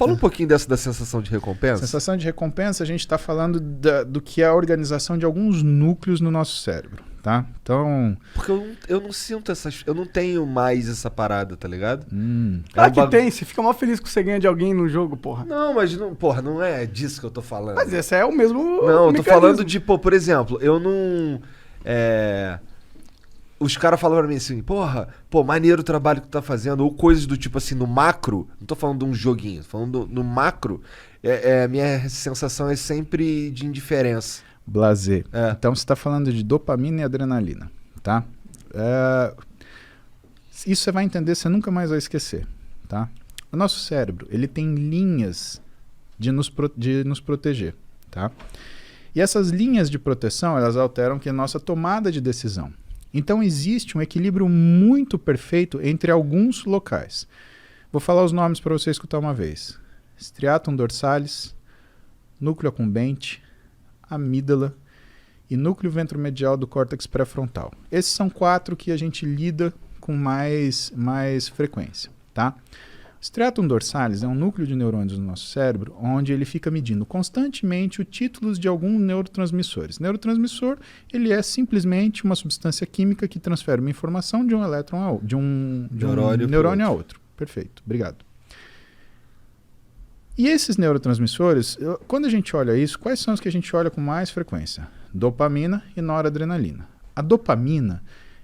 Fala um pouquinho dessa da sensação de recompensa. Sensação de recompensa, a gente está falando do que é a organização de alguns núcleos no nosso cérebro, tá? Então... Porque eu não sinto essas... Eu não tenho mais essa parada, tá ligado? Claro que tem, você fica mó feliz que você ganha de alguém no jogo, porra. Não, mas não, porra, não é disso que eu tô falando. Mas esse é o mesmo Não, eu tô mecanismo. falando de, pô, por exemplo, eu não... Os caras falam pra mim assim, porra, pô, maneiro o trabalho que tu tá fazendo, ou coisas do tipo assim, no macro, não tô falando de um joguinho, tô falando no macro, a minha sensação é sempre de indiferença. Blazer. Então você está falando de dopamina e adrenalina, tá? Isso você vai entender, você nunca mais vai esquecer, tá? O nosso cérebro, ele tem linhas de nos proteger, tá? E essas linhas de proteção, elas alteram que a nossa tomada de decisão. Então existe um equilíbrio muito perfeito entre alguns locais. Vou falar os nomes para você escutar uma vez. Striatum dorsalis, núcleo accumbente, amígdala e núcleo ventromedial do córtex pré-frontal. Esses são 4 que a gente lida com mais frequência, tá? O striatum dorsalis é um núcleo de neurônios no nosso cérebro onde ele fica medindo constantemente os títulos de alguns neurotransmissores. Neurotransmissor, ele é simplesmente uma substância química que transfere uma informação de um elétron de um neurônio a outro. Perfeito, obrigado. E esses neurotransmissores, quando a gente olha isso, quais são os que a gente olha com mais frequência? Dopamina e noradrenalina. A dopamina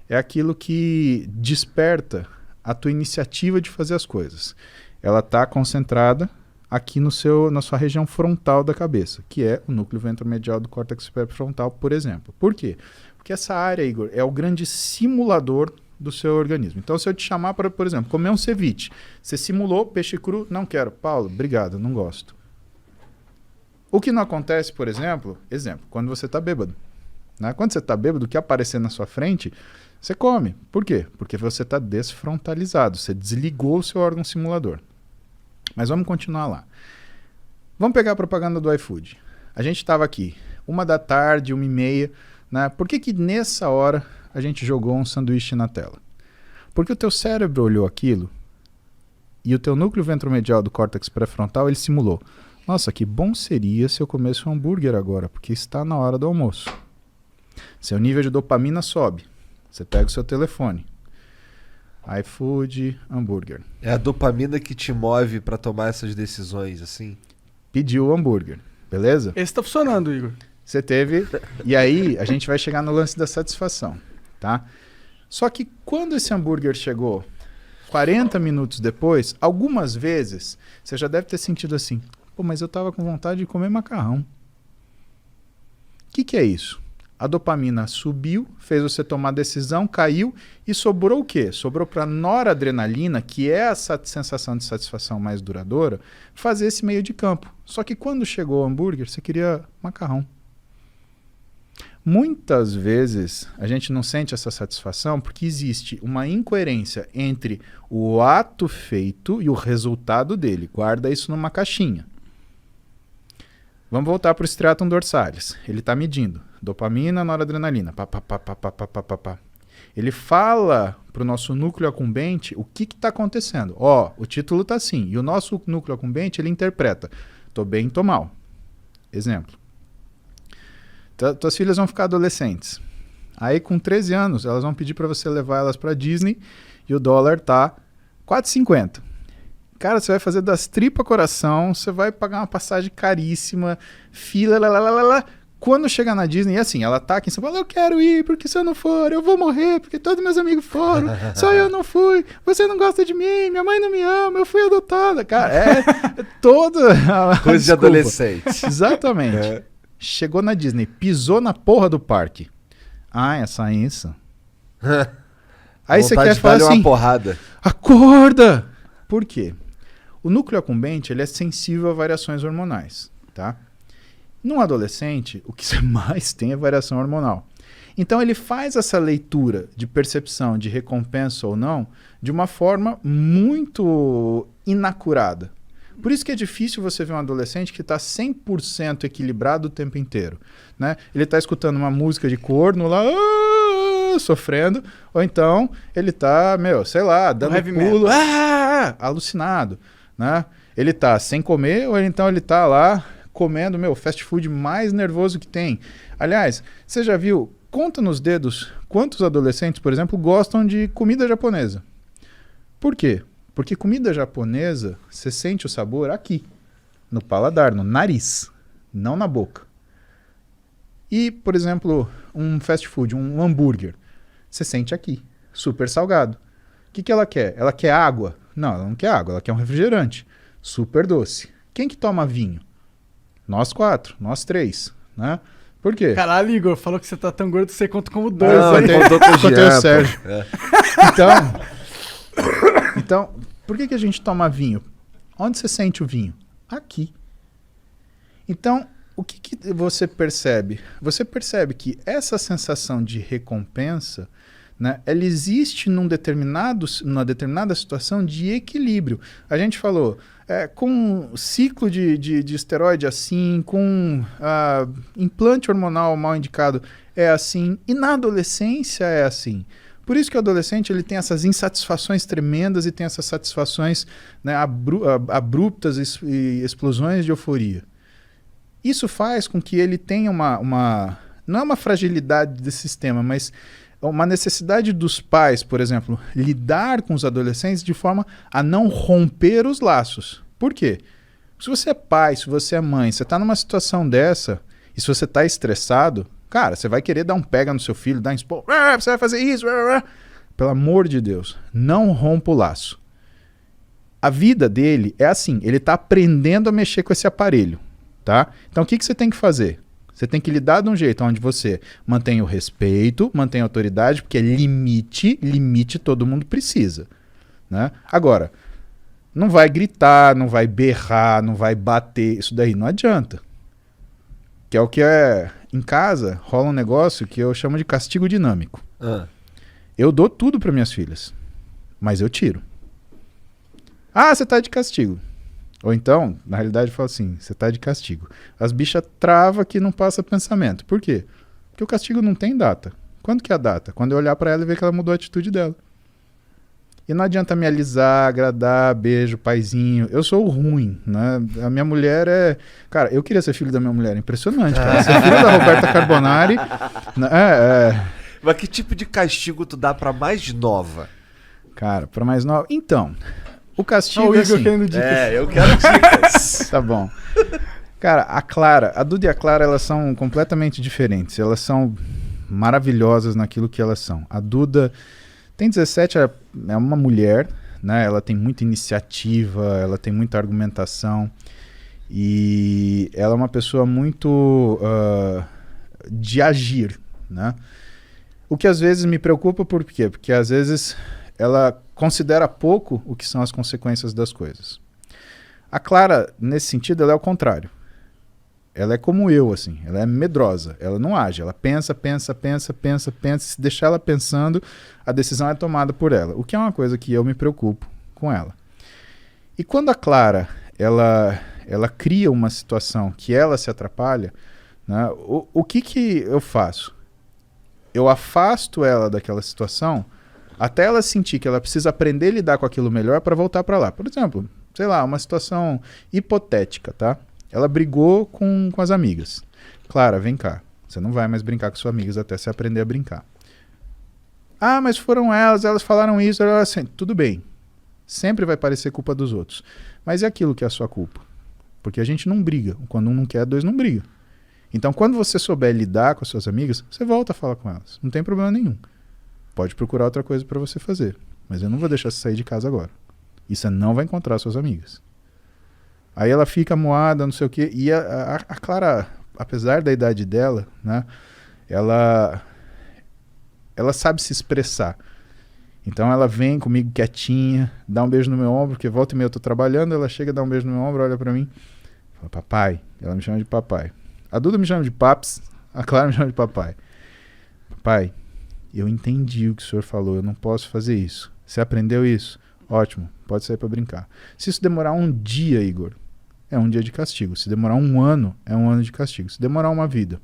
é aquilo que desperta a tua iniciativa de fazer as coisas. Ela está concentrada aqui na sua região frontal da cabeça, que é o núcleo ventromedial do córtex pré-frontal, por exemplo. Por quê? Porque essa área, Igor, é o grande simulador do seu organismo. Então, se eu te chamar para, por exemplo, comer um ceviche, você simulou peixe cru, não quero. Paulo, obrigado, não gosto. O que não acontece, por exemplo, quando você está bêbado. Né? Quando você está bêbado, o que aparecer na sua frente, você come. Por quê? Porque você está desfrontalizado, você desligou o seu órgão simulador. Mas vamos continuar lá. Vamos pegar a propaganda do iFood. A gente estava aqui, 1h, 1h30, né? Por que nessa hora a gente jogou um sanduíche na tela? Porque o teu cérebro olhou aquilo e o teu núcleo ventromedial do córtex pré-frontal, ele simulou. Nossa, que bom seria se eu comesse um hambúrguer agora, porque está na hora do almoço. Seu nível de dopamina sobe. Você pega o seu telefone. iFood, hambúrguer. É a dopamina que te move pra tomar essas decisões, assim? Pediu o hambúrguer, beleza? Esse tá funcionando, Igor. Você teve... E aí, a gente vai chegar no lance da satisfação, tá? Só que quando esse hambúrguer chegou 40 minutos depois, algumas vezes, você já deve ter sentido assim, pô, mas eu tava com vontade de comer macarrão. O que é isso? A dopamina subiu, fez você tomar decisão, caiu e sobrou o quê? Sobrou para a noradrenalina, que é essa sensação de satisfação mais duradoura, fazer esse meio de campo. Só que quando chegou o hambúrguer, você queria macarrão. Muitas vezes a gente não sente essa satisfação porque existe uma incoerência entre o ato feito e o resultado dele. Guarda isso numa caixinha. Vamos voltar para o striatum dorsalis. Ele está medindo dopamina, noradrenalina. Pá, pá, pá, pá, pá, pá, pá, pá. Ele fala para o nosso núcleo accumbente o que está acontecendo. Ó, o título está assim. E o nosso núcleo accumbente, ele interpreta. Tô bem, tô mal. Exemplo. Tuas filhas vão ficar adolescentes. Aí com 13 anos, elas vão pedir para você levar elas para Disney e o dólar tá 4,50. Cara, você vai fazer das tripas coração, você vai pagar uma passagem caríssima, fila, lá. Quando chegar na Disney, e assim, ela tá aqui em São Paulo, eu quero ir, porque se eu não for, eu vou morrer, porque todos meus amigos foram, só eu não fui, você não gosta de mim, minha mãe não me ama, eu fui adotada. Cara, é toda... Coisa de adolescente. Exatamente. Chegou na Disney, pisou na porra do parque. Ah, essa isso. Aí você quer falar assim, uma porrada. Acorda! Por quê? O núcleo accumbente, ele é sensível a variações hormonais, tá? No adolescente, o que você mais tem é variação hormonal. Então ele faz essa leitura de percepção de recompensa ou não de uma forma muito inacurada. Por isso que é difícil você ver um adolescente que está 100% equilibrado o tempo inteiro, né? Ele está escutando uma música de corno lá, sofrendo, ou então ele está, sei lá, dando pulo, alucinado. né? Ele tá sem comer ou então ele tá lá comendo, meu, fast food mais nervoso que tem. Aliás, você já viu, conta nos dedos quantos adolescentes, por exemplo, gostam de comida japonesa. Por quê? Porque comida japonesa, você sente o sabor aqui, no paladar, no nariz, não na boca. E, por exemplo, um fast food, um hambúrguer, você sente aqui, super salgado. O que ela quer? Ela quer água? Não, ela não quer água, ela quer um refrigerante, super doce. Quem que toma vinho? Nós 4, nós 3, né? Por quê? Caralho, Igor, falou que você tá tão gordo que você conta como 2. Não, ele contou com o Sérgio. Então, por que a gente toma vinho? Onde você sente o vinho? Aqui. Então, o que você percebe? Você percebe que essa sensação de recompensa, né, ela existe numa determinada situação de equilíbrio. A gente falou, com ciclo de esteroide assim, com implante hormonal mal indicado é assim, e na adolescência é assim. Por isso que o adolescente ele tem essas insatisfações tremendas e tem essas satisfações, né, abruptas e explosões de euforia. Isso faz com que ele tenha não é uma fragilidade desse sistema, mas uma necessidade dos pais, por exemplo, lidar com os adolescentes de forma a não romper os laços. Por quê? Se você é pai, se você é mãe, você está numa situação dessa, e se você está estressado, cara, você vai querer dar um pega no seu filho, dar um expor, você vai fazer isso, pelo amor de Deus, não rompa o laço. A vida dele é assim, ele está aprendendo a mexer com esse aparelho, tá? Então o que você tem que fazer? Você tem que lidar de um jeito onde você mantém o respeito, mantém a autoridade, porque limite todo mundo precisa, né? Agora, não vai gritar, não vai berrar, não vai bater, isso daí não adianta. Que é o que em casa rola um negócio que eu chamo de castigo dinâmico. Eu dou tudo para minhas filhas, mas eu tiro. Ah, você tá de castigo. Ou então, na realidade, eu falo assim, você tá de castigo. As bichas travam que não passa pensamento. Por quê? Porque o castigo não tem data. Quando que é a data? Quando eu olhar para ela e ver que ela mudou a atitude dela. E não adianta me alisar, agradar, beijo, paizinho. Eu sou o ruim, né? A minha mulher é... Cara, eu queria ser filho da minha mulher. Impressionante, cara. Ser filho da Roberta Carbonari... Mas que tipo de castigo tu dá pra mais nova? Cara, pra mais nova... Então, o castigo é assim... eu quero dicas. Tá bom. Cara, a Duda e a Clara, elas são completamente diferentes. Elas são maravilhosas naquilo que elas são. A Duda... Tem 17, é uma mulher, né? Ela tem muita iniciativa, ela tem muita argumentação e ela é uma pessoa muito de agir, né? O que às vezes me preocupa, por quê? Porque às vezes ela considera pouco o que são as consequências das coisas. A Clara, nesse sentido, ela é o contrário. Ela é como eu, assim, ela é medrosa, ela não age, ela pensa, se deixar ela pensando, a decisão é tomada por ela, o que é uma coisa que eu me preocupo com ela. E quando a Clara, ela cria uma situação que ela se atrapalha, né, o que eu faço? Eu afasto ela daquela situação até ela sentir que ela precisa aprender a lidar com aquilo melhor para voltar para lá. Por exemplo, sei lá, uma situação hipotética, tá? Ela brigou com as amigas. Clara, vem cá. Você não vai mais brincar com suas amigas até você aprender a brincar. Ah, mas foram elas falaram isso. Assim, tudo bem. Sempre vai parecer culpa dos outros. Mas é aquilo que é a sua culpa. Porque a gente não briga. Quando um não quer, dois não brigam. Então, quando você souber lidar com as suas amigas, você volta a falar com elas. Não tem problema nenhum. Pode procurar outra coisa para você fazer. Mas eu não vou deixar você sair de casa agora. E você não vai encontrar suas amigas. Aí ela fica moada, não sei o quê. E a Clara, apesar da idade dela, né, ela sabe se expressar. Então ela vem comigo quietinha, dá um beijo no meu ombro, porque volta e meia eu tô trabalhando, ela chega, dá um beijo no meu ombro, olha pra mim, fala, papai. Ela me chama de papai. A Duda me chama de paps, a Clara me chama de papai. Papai, eu entendi o que o senhor falou, eu não posso fazer isso. Você aprendeu isso? Ótimo, pode sair pra brincar. Se isso demorar um dia, Igor, é um dia de castigo. Se demorar um ano, é um ano de castigo. Se demorar uma vida,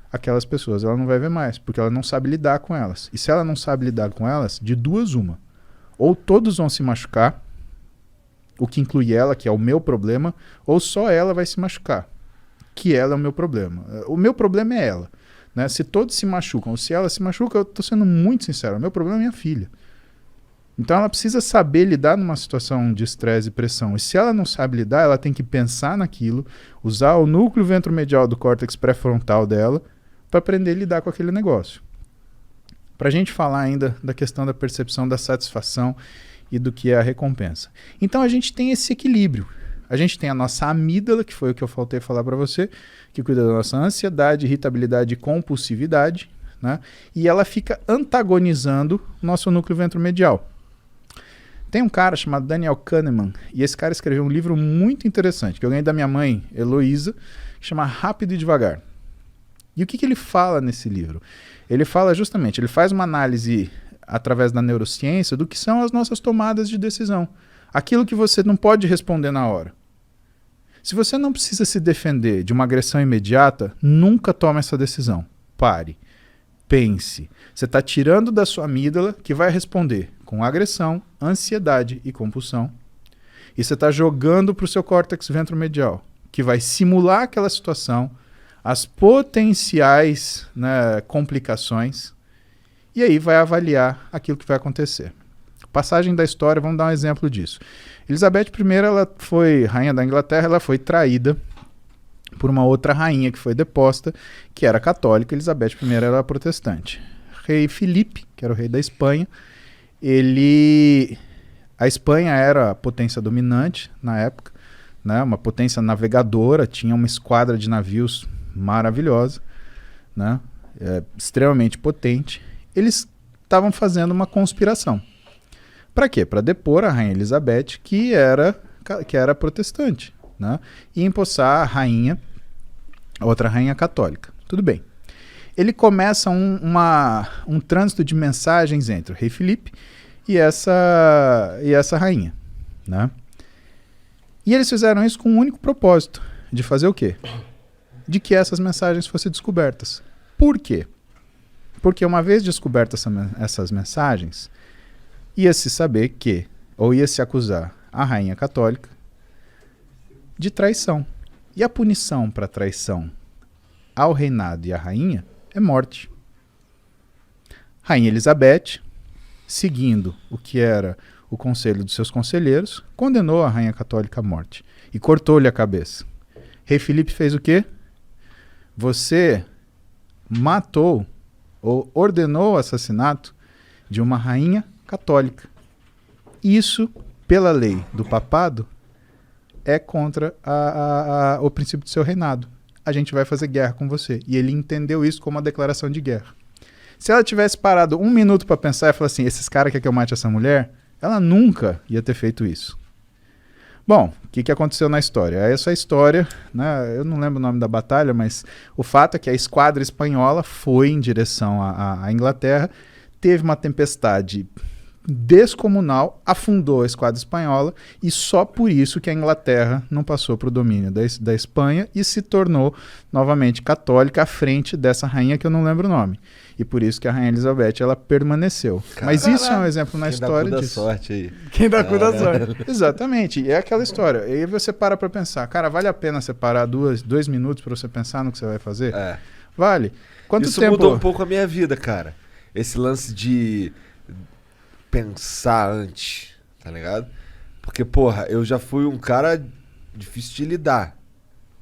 aquelas pessoas ela não vai ver mais, porque ela não sabe lidar com elas. E se ela não sabe lidar com elas, de duas uma. Ou todos vão se machucar, o que inclui ela, que é o meu problema, ou só ela vai se machucar, que ela é o meu problema. O meu problema é ela. Né? Se todos se machucam, ou se ela se machuca, eu estou sendo muito sincero, o meu problema é minha filha. Então ela precisa saber lidar numa situação de estresse e pressão. E se ela não sabe lidar, ela tem que pensar naquilo, usar o núcleo ventromedial do córtex pré-frontal dela para aprender a lidar com aquele negócio. Para a gente falar ainda da questão da percepção da satisfação e do que é a recompensa. Então a gente tem esse equilíbrio. A gente tem a nossa amígdala, que foi o que eu faltei falar para você, que cuida da nossa ansiedade, irritabilidade e compulsividade, né? E ela fica antagonizando o nosso núcleo ventromedial. Tem um cara chamado Daniel Kahneman, e esse cara escreveu um livro muito interessante, que eu ganhei da minha mãe, Heloísa, que chama Rápido e Devagar. E o que ele fala nesse livro? Ele fala justamente, ele faz uma análise através da neurociência do que são as nossas tomadas de decisão. Aquilo que você não pode responder na hora. Se você não precisa se defender de uma agressão imediata, nunca tome essa decisão. Pare. Pense. Você está tirando da sua amígdala, que vai responder com agressão, ansiedade e compulsão. E você está jogando para o seu córtex ventromedial, que vai simular aquela situação, as potenciais, né, complicações, e aí vai avaliar aquilo que vai acontecer. Passagem da história, vamos dar um exemplo disso. Elizabeth I, ela foi rainha da Inglaterra, ela foi traída por uma outra rainha que foi deposta, que era católica. Elizabeth I era protestante. Rei Filipe, que era o rei da Espanha, a Espanha era a potência dominante na época, né? Uma potência navegadora, tinha uma esquadra de navios maravilhosa, né? Extremamente potente. Eles estavam fazendo uma conspiração. Para quê? Para depor a rainha Elizabeth, que era protestante, né? E empossar a outra rainha católica. Tudo bem. Ele começa um trânsito de mensagens entre o rei Filipe e essa rainha, né? E eles fizeram isso com um único propósito, de fazer o quê? De que essas mensagens fossem descobertas. Por quê? Porque uma vez descobertas essas mensagens, ia-se saber que, ou ia-se acusar a rainha católica de traição. E a punição para traição ao reinado e à rainha é morte. Rainha Elizabeth, seguindo o que era o conselho dos seus conselheiros, condenou a rainha católica à morte e cortou-lhe a cabeça. Rei Filipe fez o quê? Você matou ou ordenou o assassinato de uma rainha católica. Isso, pela lei do papado, é contra o princípio do seu reinado. A gente vai fazer guerra com você. E ele entendeu isso como uma declaração de guerra. Se ela tivesse parado um minuto para pensar e falar assim, esses caras querem que eu mate essa mulher, ela nunca ia ter feito isso. Bom, o que aconteceu na história? Essa história, né, eu não lembro o nome da batalha, mas o fato é que a esquadra espanhola foi em direção à Inglaterra, teve uma tempestade descomunal, afundou a esquadra espanhola e só por isso que a Inglaterra não passou para o domínio da Espanha e se tornou novamente católica à frente dessa rainha que eu não lembro o nome. E por isso que a rainha Elizabeth ela permaneceu. Caramba. Mas isso é um exemplo na história disso. Sorte aí. Quem dá cu da sorte. Exatamente. E é aquela história. E aí você para pensar, cara, vale a pena separar 2 minutos para você pensar no que você vai fazer? É. Vale. Quanto isso tempo... mudou um pouco a minha vida, cara. Esse lance de pensar antes, tá ligado? Porque, porra, eu já fui um cara difícil de lidar,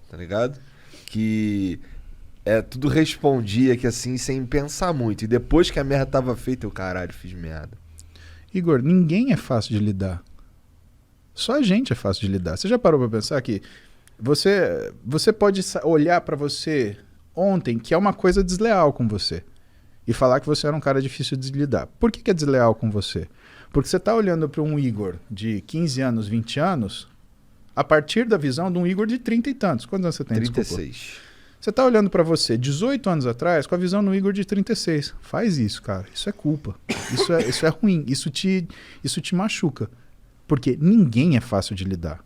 tá ligado? Que tudo respondia que assim, sem pensar muito. E depois que a merda tava feita, eu, caralho, fiz merda. Igor, ninguém é fácil de lidar. Só a gente é fácil de lidar. Você já parou pra pensar que você pode olhar pra você ontem que é uma coisa desleal com você e falar que você era um cara difícil de lidar. Por que é desleal com você? Porque você está olhando para um Igor de 15 anos, 20 anos, a partir da visão de um Igor de 30 e tantos. Quantos anos você tem? 36. Desculpa. Você está olhando para você 18 anos atrás com a visão do Igor de 36. Faz isso, cara. Isso é culpa. Isso é ruim. Isso te machuca. Porque ninguém é fácil de lidar.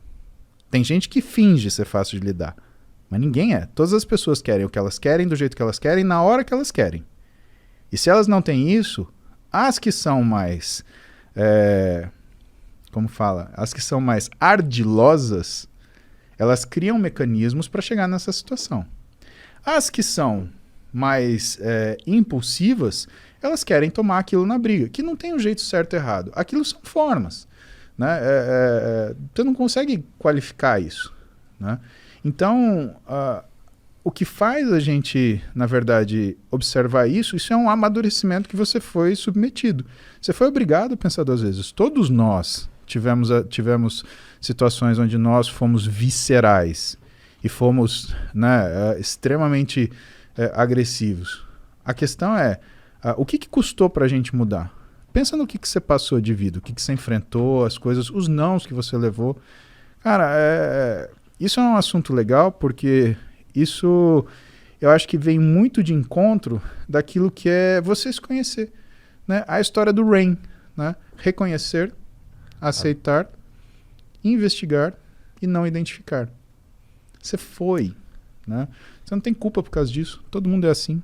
Tem gente que finge ser fácil de lidar. Mas ninguém é. Todas as pessoas querem o que elas querem, do jeito que elas querem, na hora que elas querem. E se elas não têm isso, as que são mais como fala, as que são mais ardilosas, elas criam mecanismos para chegar nessa situação. As que são mais impulsivas, elas querem tomar aquilo na briga, que não tem um jeito certo e errado. Aquilo são formas, né? Você não consegue qualificar isso, né? Então, o que faz a gente, na verdade, observar isso é um amadurecimento que você foi submetido. Você foi obrigado a pensar 2 vezes. Todos nós tivemos situações onde nós fomos viscerais e fomos, né, extremamente agressivos. A questão é, o que custou para a gente mudar? Pensa no que você passou de vida, o que você enfrentou, as coisas, os nãos que você levou. Cara, isso é um assunto legal porque isso eu acho que vem muito de encontro daquilo que é você se conhecer, né? A história do Rain, né? Reconhecer, aceitar, investigar e não identificar. Você foi, né? Você não tem culpa por causa disso. Todo mundo é assim.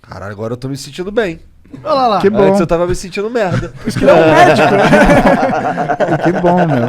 Caralho, agora eu tô me sentindo bem. Olha lá. Que bom. Antes eu tava me sentindo merda. Por isso que ele é um médico. Que bom, meu.